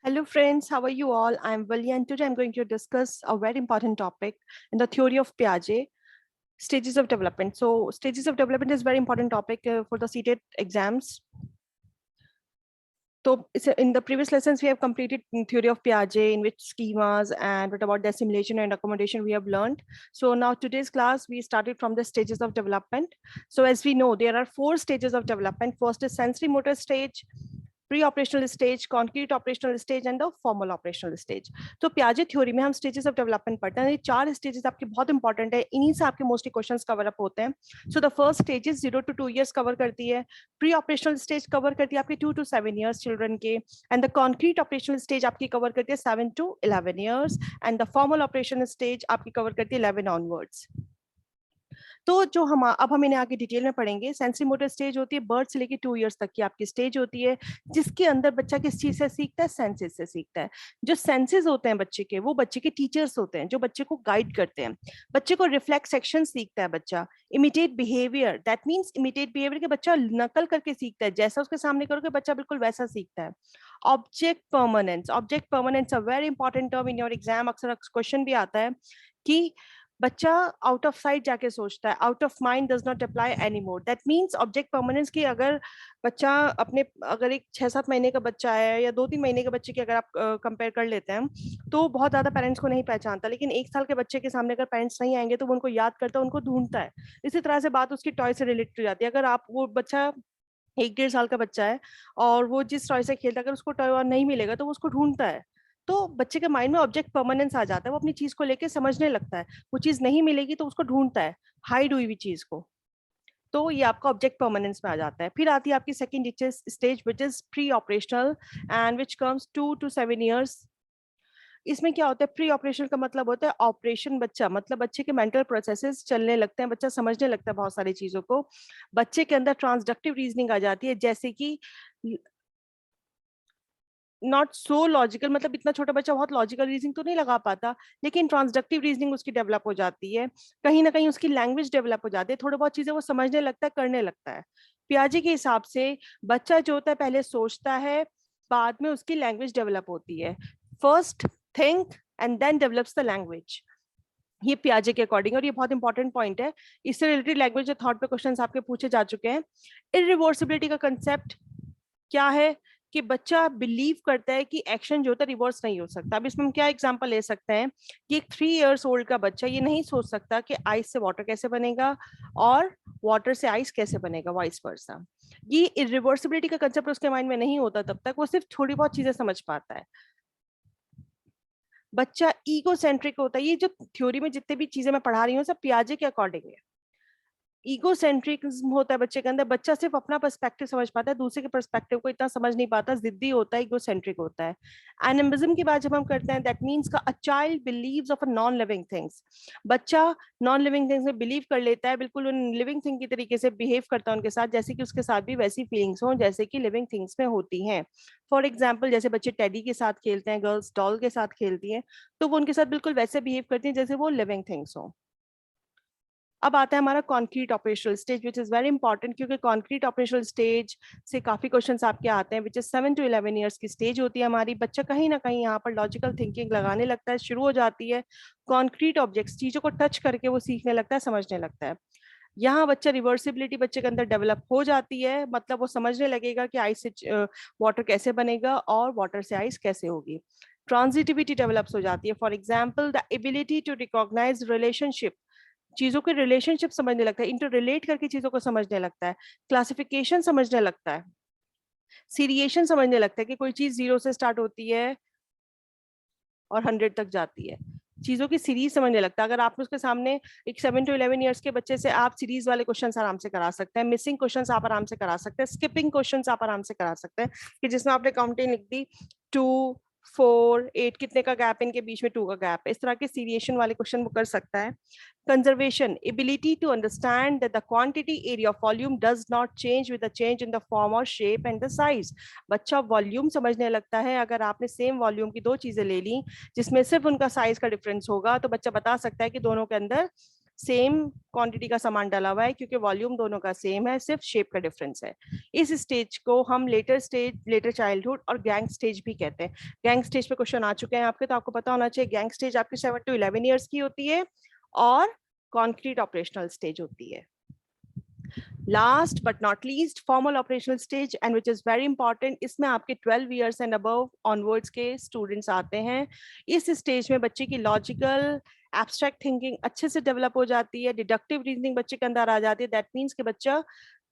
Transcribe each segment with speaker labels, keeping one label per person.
Speaker 1: Hello friends, how are you all? I'm Valya and today I'm going to discuss a very important topic in the theory of Piaget, stages of development. So stages of development is a very important topic for the CTET exams. So in the previous lessons, we have completed theory of Piaget, in which schemas and what about the assimilation and accommodation we have learned. So now today's class, we started from the stages of development. So as we know, there are 4 stages of development. First is sensory motor stage, pre-operational stage, concrete operational stage and the formal operational stage. तो पियाजे theory में हम stages of development पढ़ते हैं। ये 4 stages आपके बहुत important है, इन्हीं से आपके मोस्टली क्वेश्चंस कवर अप होते हैं। So the first stage is 0 to 2 years cover करती है, प्री ऑपरेशनल स्टेज कवर करती है आपके 2 to 7 years चिल्ड्रन के, and the concrete operational stage आपकी कवर करती है 7 to 11 years, and the formal operational stage आपकी कवर करती है 11 onwards। तो जो हम अब हम इन्हें आगे डिटेल में पढ़ेंगे। सेंसरी मोटर स्टेज होती है बर्थ से लेके 2 years तक की आपकी स्टेज होती है, जिसके अंदर बच्चा किस चीज से सीखता है? सेंसेस से सीखता है। जो सेंसेस होते हैं बच्चे के, वो बच्चे के टीचर्स होते हैं जो बच्चे को गाइड करते हैं। बच्चे को रिफ्लेक्स एक्शन सीखता है बच्चा। Imitate behaviour, that means imitate behaviour के बच्चा नकल करके सीखता है, जैसा उसके सामने करोगे बच्चा बिल्कुल वैसा सीखता है। Object permanence, object permanence a very important term in your exam. अक्सर क्वेश्चन भी आता है कि बच्चा आउट ऑफ साइट जाके सोचता है, out of mind does not apply any more. That means object permanence की अगर बच्चा अपने, अगर एक 6-7 महीने का बच्चा है या 2-3 महीने के बच्चे की अगर आप कंपेयर कर लेते हैं, तो बहुत ज्यादा पेरेंट्स को नहीं पहचानता। लेकिन 1 साल के बच्चे के सामने अगर पेरेंट्स नहीं आएंगे तो वो उनको याद करता है, उनको ढूंढता है। इसी तरह से बात उसकी टॉय से रिलेटेड हो जाती है। अगर आप, वो बच्चा 1-1.5 साल का बच्चा है और वो जिस टॉय से खेलता है, अगर उसको टॉय नहीं मिलेगा तो वो उसको ढूंढता है। तो बच्चे के माइंड में ऑब्जेक्ट परमानेंस आ जाता है, वो अपनी चीज को लेके समझने लगता है। वो चीज नहीं मिलेगी तो उसको ढूंढता है, हाइड हुई हुई चीज को। तो ये आपका ऑब्जेक्ट परमानेंस में आ जाता है। फिर आती है आपकी second stage which is pre operational and which comes 2 to 7 years। इसमें क्या होता है? प्री ऑपरेशन का मतलब होता है ऑपरेशन, बच्चा मतलब बच्चे के मेंटल प्रोसेसेस चलने लगते हैं, बच्चा समझने लगता है बहुत सारी चीजों को। बच्चे के अंदर ट्रांसडक्टिव रीजनिंग आ जाती है, जैसे कि नॉट सो लॉजिकल, मतलब इतना छोटा बच्चा बहुत लॉजिकल रीजनिंग तो नहीं लगा पाता, लेकिन ट्रांसडक्टिव रीजनिंग उसकी डेवलप हो जाती है। कहीं ना कहीं उसकी लैंग्वेज डेवलप हो जाती है, थोड़ी बहुत चीजें वो समझने लगता है, करने लगता है। पियाजे के हिसाब से बच्चा जो होता है पहले सोचता है, बाद में उसकी लैंग्वेज डेवलप होती है। First think and then develops the language, ये पियाजे के अकॉर्डिंग। और ये बहुत इंपॉर्टेंट पॉइंट है, इससे रिलेटेड लैंग्वेज थॉट पे क्वेश्चंस आपके पूछे जा चुके हैं। इरिवर्सिबिलिटी का कंसेप्ट क्या है? कि बच्चा बिलीव करता है कि एक्शन जो होता है रिवर्स नहीं हो सकता। अब इसमें हम क्या एग्जांपल ले सकते हैं कि एक 3 years ओल्ड का बच्चा ये नहीं सोच सकता कि आइस से वाटर कैसे बनेगा और वाटर से आइस कैसे बनेगा, वाइस वर्सा। ये इरिवर्सिबिलिटी का कंसेप्ट उसके माइंड में नहीं होता तब तक वो सिर्फ थोड़ी बहुत चीजें समझ पाता है। बच्चा ईगो सेंट्रिक होता है। ये जो थ्योरी में जितने भी चीजें मैं पढ़ा रही हूँ सब पियाजे के अकॉर्डिंग है। ईगो सेंट्रिज्म होता है बच्चे के अंदर, बच्चा सिर्फ अपना पर्सपेक्टिव समझ पाता है, दूसरे के पर्सपेक्टिव को इतना समझ नहीं पाता, जिद्दी होता है, ईगो सेंट्रिक होता है। एनिमिज्म की बात जब हम करते हैं, दैट मींस का a child believes of a non living things. बच्चा नॉन लिविंग थिंग्स में बिलीव कर लेता है, बिल्कुल उन लिविंग थिंग की तरीके से बिहेव करता है उनके साथ, जैसे कि उसके साथ भी वैसी फीलिंग्स हों जैसे कि लिविंग थिंग्स में होती हैं। फॉर एग्जाम्पल, जैसे बच्चे टेडी के साथ खेलते हैं, गर्ल्स डॉल के साथ खेलती हैं, तो वो उनके साथ बिल्कुल वैसे बिहेव करती हैं जैसे वो लिविंग थिंग्स हों। अब आता है हमारा concrete operational stage which is very important, क्योंकि कॉन्क्रीट ऑपरेशनल स्टेज से काफी क्वेश्चंस आपके आते हैं, विच इज 7 to 11 years की स्टेज होती है हमारी। बच्चा कहीं ना कहीं यहाँ पर लॉजिकल थिंकिंग लगाने लगता है, शुरू हो जाती है। कॉन्क्रीट ऑब्जेक्ट्स, चीजों को टच करके वो सीखने लगता है, समझने लगता है। यहाँ बच्चा रिवर्सिबिलिटी बच्चे के अंदर डेवलप हो जाती है, मतलब वो समझने लगेगा कि आइस से वाटर कैसे बनेगा और वाटर से आइस कैसे होगी। ट्रांजिटिविटी डेवलप्स हो जाती है। For example, the ability to recognise relationship, चीजों के रिलेशनशिप समझने लगता है, इंटर रिलेट करके चीजों को समझने लगता है। क्लासिफिकेशन समझने लगता है। सीरिएशन समझने लगता है कि कोई चीज 0 से स्टार्ट होती है और 100 तक जाती है। चीजों की सीरीज समझने लगता है। अगर आपने उसके सामने एक 7 to 11 years के बच्चे से आप सीरीज वाले क्वेश्चंस आराम से करा सकते हैं, मिसिंग क्वेश्चंस आप आराम से करा सकते हैं, स्किपिंग क्वेश्चंस आप आराम से करा सकते हैं, कि जिसमें आपने काउंटिंग लिख दी 2 4 8, कितने का गैप, इनके बीच में 2 का गैप, इस तरह के सीरिएशन वाले क्वेश्चन वो कर सकता है। Conservation, ability to understand that the quantity area of volume does not change with the change in the form और शेप एंड द साइज। बच्चा वॉल्यूम समझने लगता है। अगर आपने सेम वॉल्यूम की 2 चीजें ले ली जिसमें सिर्फ उनका साइज का डिफरेंस होगा, तो बच्चा बता सकता है कि दोनों के अंदर सेम क्वांटिटी का सामान डाला हुआ है, क्योंकि वॉल्यूम दोनों का सेम है, सिर्फ शेप का डिफरेंस है। इस स्टेज को हम लेटर स्टेज, लेटर चाइल्डहुड और गैंग स्टेज भी कहते हैं। गैंग स्टेज पे क्वेश्चन आ चुके हैं आपके, तो आपको पता होना चाहिए गैंग स्टेज आपकी 7 to 11 ईयर्स की होती है और कॉन्क्रीट ऑपरेशनल स्टेज होती है। Last but not least, formal operational stage, and which is very important, इसमें आपके 12 ईयर्स एंड अबव ऑनवर्ड्स के स्टूडेंट्स आते हैं। इस स्टेज में बच्चे की लॉजिकल एब्स्ट्रैक्ट थिंकिंग अच्छे से डेवलप हो जाती है, डिडक्टिव रीजनिंग बच्चे के अंदर आ जाती है। दैट मीन्स कि बच्चा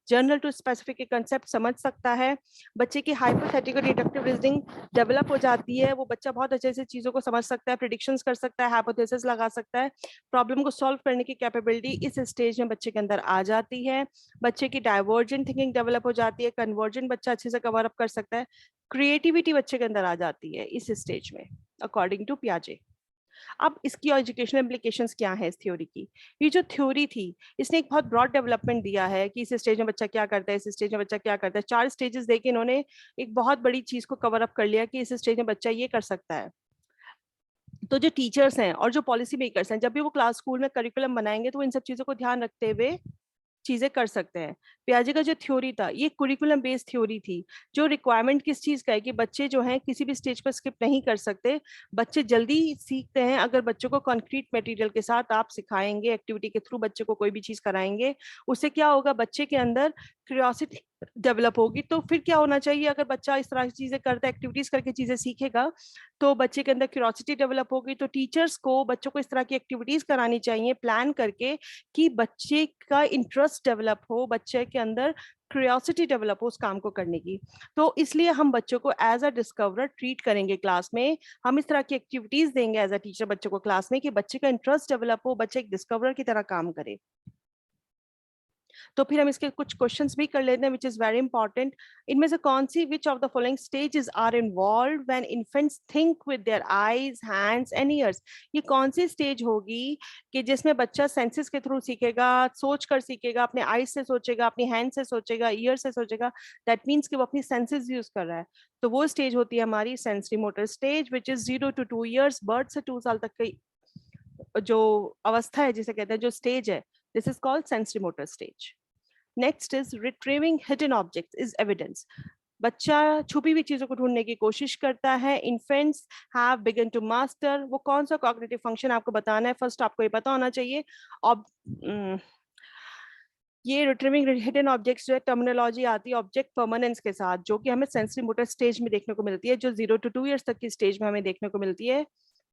Speaker 1: जनरल टू स्पेसिफिक के कंसेप्ट समझ सकता है, बच्चे की हाइपोथेटिकल डिडक्टिव रीजनिंग डेवलप हो जाती है, वो बच्चा बहुत अच्छे से चीजों को समझ सकता है, प्रिडिक्शंस कर सकता है, हाइपोथेसिस लगा सकता है, प्रॉब्लम को सॉल्व करने की कैपेबिलिटी इस स्टेज में बच्चे के अंदर आ जाती है। बच्चे की डाइवर्जेंट थिंकिंग डेवलप हो जाती है, कन्वर्जेंट बच्चा अच्छे से कवर अप कर सकता है, क्रिएटिविटी बच्चे के अंदर आ जाती है इस स्टेज में, अकॉर्डिंग टू पियाजे। अब इसकी एजुकेशनल इम्प्लीकेशंस क्या है इस थ्योरी की? ये जो थ्योरी थी, इसने एक बहुत ब्रॉड डेवलपमेंट दिया है कि इस स्टेज में बच्चा क्या करता है, इस स्टेज में बच्चा क्या करता है। 4 स्टेजेस देके इन्होंने एक बहुत बड़ी चीज को कवर अप कर लिया कि इस स्टेज में बच्चा ये कर सकता है। तो जो टीचर्स हैं और जो पॉलिसी मेकर्स हैं, जब भी वो क्लास स्कूल में करिकुलम बनाएंगे तो वो इन सब चीजों को ध्यान रखते हुए चीजें कर सकते हैं। पियाजे का जो थ्योरी था, ये कुरिकुलम बेस्ड थ्योरी थी। जो रिक्वायरमेंट किस चीज का है कि बच्चे जो हैं किसी भी स्टेज पर स्किप नहीं कर सकते, बच्चे जल्दी सीखते हैं अगर बच्चों को कंक्रीट मटेरियल के साथ आप सिखाएंगे, एक्टिविटी के थ्रू बच्चे को कोई भी चीज कराएंगे, उससे क्या होगा, बच्चे के अंदर क्यूरियोसिटी डेवलप होगी। तो फिर क्या होना चाहिए, अगर बच्चा इस तरह की चीजें करता है, एक्टिविटीज करके चीजें सीखेगा, तो बच्चे के अंदर क्यूरियोसिटी डेवलप होगी। तो टीचर्स को बच्चों को इस तरह की एक्टिविटीज करानी चाहिए प्लान करके कि बच्चे का इंटरेस्ट डेवलप हो, बच्चे के अंदर क्यूरियोसिटी डेवलप हो उस काम को करने की। तो इसलिए हम बच्चों को एज अ डिस्कवरर ट्रीट करेंगे क्लास में, हम इस तरह की एक्टिविटीज देंगे एज अ टीचर बच्चों को क्लास में कि बच्चे का इंटरेस्ट डेवलप हो, बच्चे एक डिस्कवरर की तरह काम करे। तो फिर हम इसके कुछ क्वेश्चंस भी कर लेते हैं, विच इज वेरी इंपॉर्टेंट। इनमें से कौन सी, which of the following stages are involved when infants think with their eyes, hands and ears? ये कौन सी स्टेज होगी कि जिसमें बच्चा सेंसेस के थ्रू सीखेगा, सोच कर सीखेगा, अपने आईज से सोचेगा, अपनी हैंड से सोचेगा, ईयर से सोचेगा। दैट मीन्स कि वो अपनी सेंसेस यूज कर रहा है। तो वो स्टेज होती है हमारी sensory motor stage, which is 0 to 2 years, birth से 2 साल तक की जो अवस्था है, जिसे कहते हैं जो स्टेज है, this is called sensory motor stage. Next is retrieving hidden objects is evidence. बच्चा छुपी हुई चीजों को ढूंढने की कोशिश करता है। Infants have begun to master, वो कौन सा कॉग्निटिव फंक्शन आपको बताना है, फर्स्ट आपको ये पता होना चाहिए। ये रिट्रीविंग हिडन ऑब्जेक्ट्स जो है, टर्मिनोलॉजी आती है ऑब्जेक्ट परमानेंस के साथ, जो कि हमें सेंसरी मोटर स्टेज में देखने को मिलती है, जो 0 to 2 years तक की स्टेज में हमें देखने को मिलती है।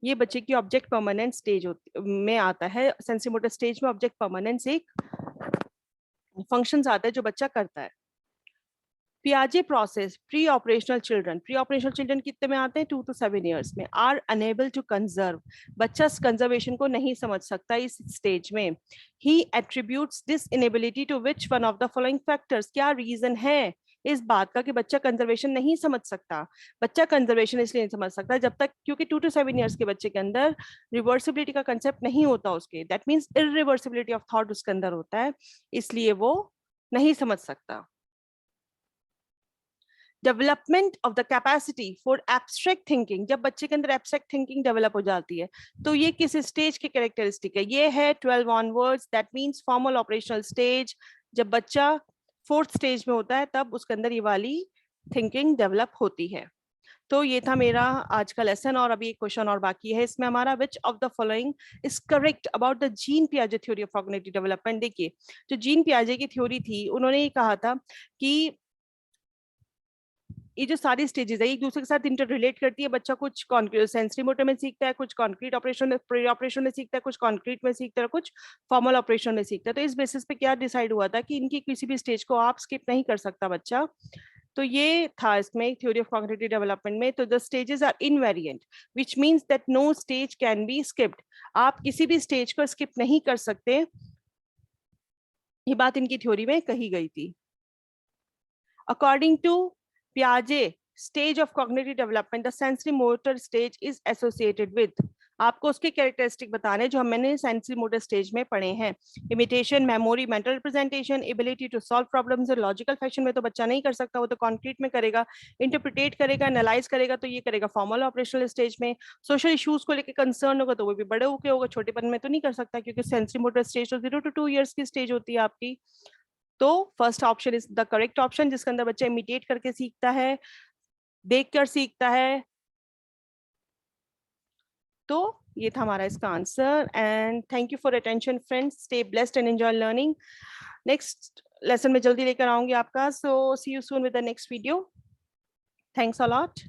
Speaker 1: ये बच्चे की ऑब्जेक्ट परमानेंट स्टेज में आता है। सेंसरी मोटर स्टेज में ऑब्जेक्ट परमानेंस एक फंक्शंस आता है जो बच्चा करता है। पियाजे प्रोसेस, प्री ऑपरेशनल चिल्ड्रन कितने में आते हैं, 2 to 7 years में, आर अनेबल टू कंजर्व, बच्चा कंजर्वेशन को नहीं समझ सकता इस स्टेज में। He attributes this inability to which one of the following factors? क्या रीजन है इस बात का कि बच्चा कंजर्वेशन नहीं समझ सकता? बच्चा कंजर्वेशन इसलिए नहीं समझ सकता जब तक, क्योंकि 2 to 7 years के बच्चे के अंदर रिवर्सिबिलिटी का कंसेप्ट नहीं होता उसके, that means irreversibility of thought उसके अंदर होता है, इसलिए वो नहीं समझ सकता। Development of the capacity for abstract thinking, जब बच्चे के अंदर एब्स्ट्रैक्ट थिंकिंग डेवलप हो जाती है, तो ये किस स्टेज की कैरेक्टरिस्टिक है? ये है 12 onwards, that means formal operational stage. जब बच्चा 4th स्टेज में होता है, तब उसके अंदर ये वाली थिंकिंग डेवलप होती है। तो ये था मेरा आज का लेसन, और अभी एक क्वेश्चन और बाकी है इसमें हमारा, which of the following is correct about the Jean पियाजे थ्योरी ऑफ कॉग्निटिव डेवलपमेंट? देखिए, जो जीन पियाजे की थ्योरी थी, उन्होंने ये कहा था कि ये जो सारी स्टेजेस है एक दूसरे के साथ इंटर रिलेट करती है। बच्चा कुछ सेंसरी मोटर में सीखता है, कुछ कॉन्क्रीट ऑपरेशन में, प्री ऑपरेशन में सीखता है, कुछ कॉन्क्रीट में सीखता है, कुछ फॉर्मल ऑपरेशन में सीखता है। तो इस बेसिस पे क्या डिसाइड हुआ था कि इनकी किसी भी स्टेज को आप स्किप नहीं कर सकता बच्चा। तो ये था इसमें थ्योरी ऑफ कॉग्निटिव डेवलपमेंट में। तो the stages are invariant, which means that no stage can be skipped, आप किसी भी स्टेज को स्किप नहीं कर सकते, ये बात इनकी थ्योरी में कही गई थी। According to Piaget, stage of cognitive development, the sensory motor stage is associated with, आपको उसके कैरेक्टरिस्टिक बताने जो मैंने सेंसरी मोटर स्टेज में पढ़े हैं। Imitation, memory, mental representation, ability to solve problems logical fashion में तो बच्चा नहीं कर सकता, वो तो कॉन्क्रीट में करेगा, इंटरप्रिटेट करेगा, एनालाइज करेगा, तो ये करेगा फॉर्मल ऑपरेशनल स्टेज में। सोशल इश्यूज को लेकर कंसर्न होगा तो वो भी बड़े होके होगा, छोटेपन में तो नहीं कर सकता, क्योंकि सेंसरी मोटर स्टेज तो 0 to 2 years की स्टेज होती है आपकी। तो first option is the correct option, जिसके अंदर बच्चा इमिटेट करके सीखता है, देखकर सीखता है। तो ये था हमारा इसका answer. And thank you for attention friends, stay blessed and enjoy learning. Next lesson में जल्दी लेकर आऊंगी आपका, so see you soon with the next video. Thanks a lot.